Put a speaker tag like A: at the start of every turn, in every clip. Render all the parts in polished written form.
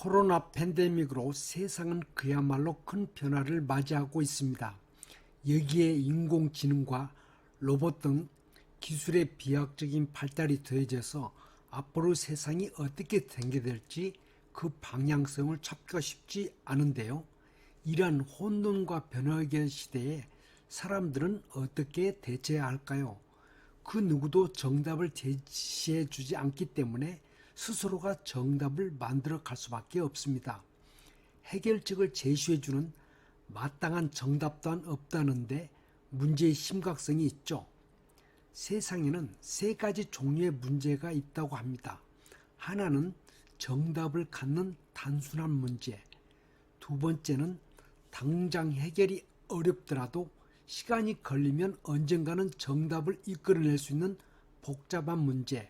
A: 코로나 팬데믹으로 세상은 그야말로 큰 변화를 맞이하고 있습니다. 여기에 인공지능과 로봇 등 기술의 비약적인 발달이 더해져서 앞으로 세상이 어떻게 전개될지 그 방향성을 찾기가 쉽지 않은데요. 이러한 혼돈과 변화의 시대에 사람들은 어떻게 대처해야 할까요? 그 누구도 정답을 제시해 주지 않기 때문에 스스로가 정답을 만들어 갈 수밖에 없습니다. 해결책을 제시해 주는 마땅한 정답 또한 없다는데 문제의 심각성이 있죠. 세상에는 세 가지 종류의 문제가 있다고 합니다. 하나는 정답을 갖는 단순한 문제, 두 번째는 당장 해결이 어렵더라도 시간이 걸리면 언젠가는 정답을 이끌어낼 수 있는 복잡한 문제,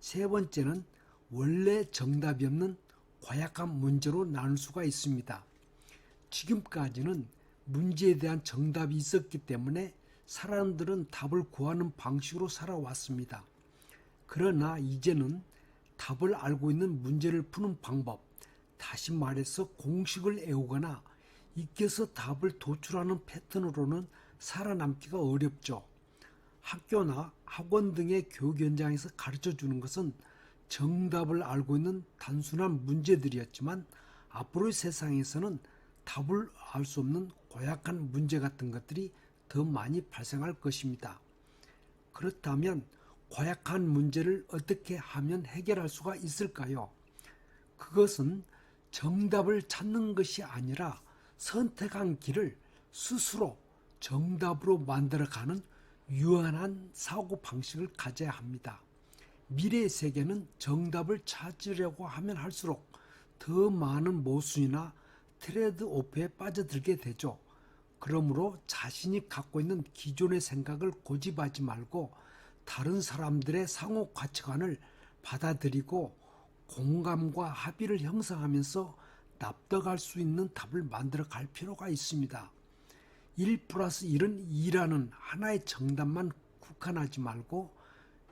A: 세 번째는 원래 정답이 없는 고약한 문제로 나눌 수가 있습니다. 지금까지는 문제에 대한 정답이 있었기 때문에 사람들은 답을 구하는 방식으로 살아왔습니다. 그러나 이제는 답을 알고 있는 문제를 푸는 방법, 다시 말해서 공식을 외우거나 익혀서 답을 도출하는 패턴으로는 살아남기가 어렵죠. 학교나 학원 등의 교육 현장에서 가르쳐 주는 것은 정답을 알고 있는 단순한 문제들이었지만 앞으로의 세상에서는 답을 알 수 없는 고약한 문제 같은 것들이 더 많이 발생할 것입니다. 그렇다면 고약한 문제를 어떻게 하면 해결할 수가 있을까요? 그것은 정답을 찾는 것이 아니라 선택한 길을 스스로 정답으로 만들어가는 유연한 사고방식을 가져야 합니다. 미래의 세계는 정답을 찾으려고 하면 할수록 더 많은 모순이나 트레이드오프에 빠져들게 되죠. 그러므로 자신이 갖고 있는 기존의 생각을 고집하지 말고 다른 사람들의 상호 가치관을 받아들이고 공감과 합의를 형성하면서 납득할 수 있는 답을 만들어 갈 필요가 있습니다. 1 플러스 1은 2라는 하나의 정답만 국한하지 말고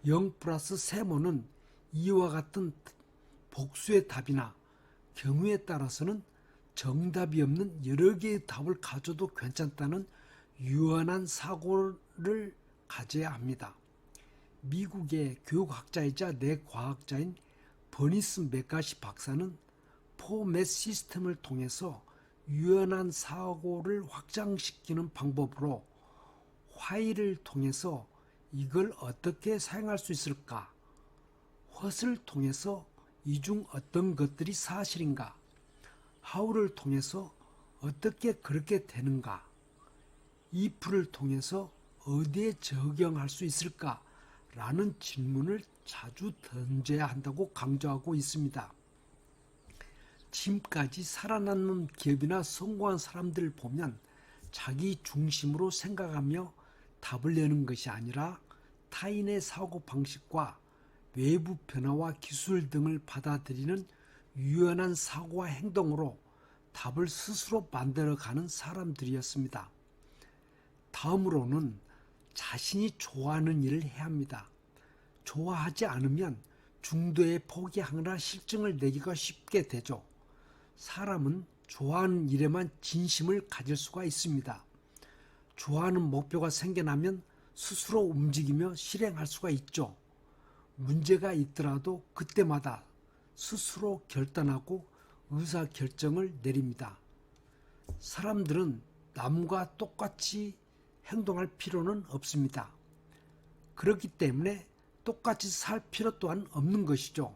A: 0 플러스 세모는 이와 같은 복수의 답이나 경우에 따라서는 정답이 없는 여러 개의 답을 가져도 괜찮다는 유연한 사고를 가져야 합니다. 미국의 교육학자이자 뇌과학자인 버니스 맥가시 박사는 포맷 시스템을 통해서 유연한 사고를 확장시키는 방법으로 why를 통해서 이걸 어떻게 사용할 수 있을까? what을 통해서 이 중 어떤 것들이 사실인가? how를 통해서 어떻게 그렇게 되는가? if를 통해서 어디에 적용할 수 있을까? 라는 질문을 자주 던져야 한다고 강조하고 있습니다. 지금까지 살아남는 기업이나 성공한 사람들을 보면 자기 중심으로 생각하며 답을 내는 것이 아니라 타인의 사고방식과 외부 변화와 기술 등을 받아들이는 유연한 사고와 행동으로 답을 스스로 만들어가는 사람들이었습니다. 다음으로는 자신이 좋아하는 일을 해야 합니다. 좋아하지 않으면 중도에 포기하거나 실증을 내기가 쉽게 되죠. 사람은 좋아하는 일에만 진심을 가질 수가 있습니다. 좋아하는 목표가 생겨나면 스스로 움직이며 실행할 수가 있죠. 문제가 있더라도 그때마다 스스로 결단하고 의사결정을 내립니다. 사람들은 남과 똑같이 행동할 필요는 없습니다. 그렇기 때문에 똑같이 살 필요 또한 없는 것이죠.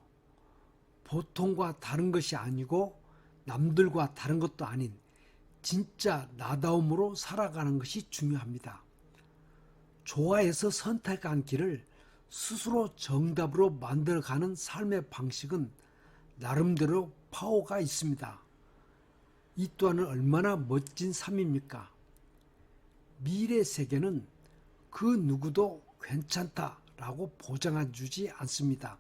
A: 보통과 다른 것이 아니고 남들과 다른 것도 아닌 진짜 나다움으로 살아가는 것이 중요합니다. 좋아해서 선택한 길을 스스로 정답으로 만들어가는 삶의 방식은 나름대로 파워가 있습니다. 이 또한 얼마나 멋진 삶입니까? 미래 세계는 그 누구도 괜찮다라고 보장해주지 않습니다.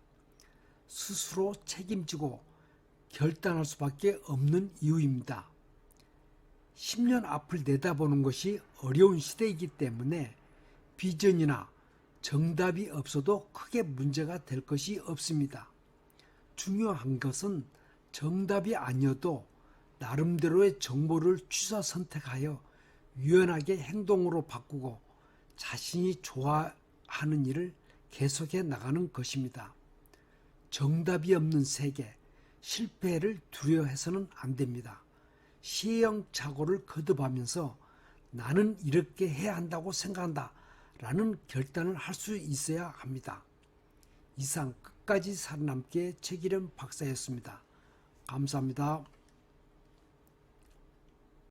A: 스스로 책임지고 결단할 수밖에 없는 이유입니다. 10년 앞을 내다보는 것이 어려운 시대이기 때문에 비전이나 정답이 없어도 크게 문제가 될 것이 없습니다. 중요한 것은 정답이 아니어도 나름대로의 정보를 취사 선택하여 유연하게 행동으로 바꾸고 자신이 좋아하는 일을 계속해 나가는 것입니다. 정답이 없는 세계, 실패를 두려워해서는 안 됩니다. 시행착오를 거듭하면서 나는 이렇게 해야 한다고 생각한다 라는 결단을 할 수 있어야 합니다. 이상 끝까지 살아남기의 최기련 박사였습니다. 감사합니다.